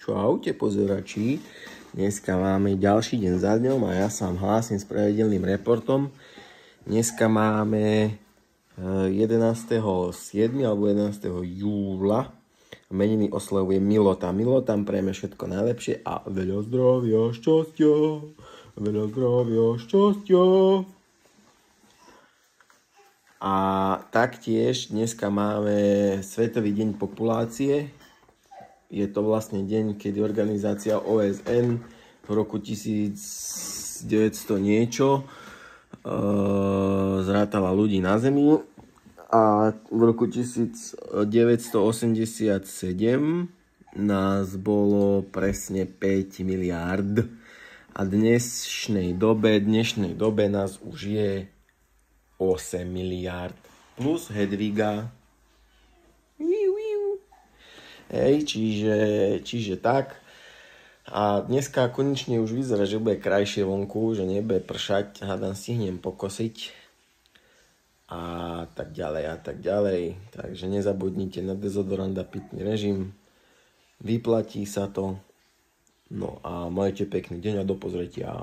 Čaute pozerači, dneska máme ďalší deň za dňom a ja sa hlásim s pravidelným reportom. Dneska máme 11.7. alebo 11. júla. Meniny oslavuje Milota. Milotam prejme všetko najlepšie a veľa zdravia, šťastia. Veľa zdravia, šťastia. A taktiež dneska máme Svetový deň populácie. Je to vlastne deň, kedy organizácia OSN v roku 1900 niečo zrátala ľudí na Zemi a v roku 1987 nás bolo presne 5 miliárd a dnešnej dobe nás už je 8 miliárd plus Hedviga. Hej, čiže tak. A dneska konečne už vyzerá, že bude krajšie vonku, že nebude pršať, hádam stihnem pokosiť. A tak ďalej. Takže nezabudnite na dezodorant a pitný režim. Vyplatí sa to. No a majte pekný deň a do pozretia.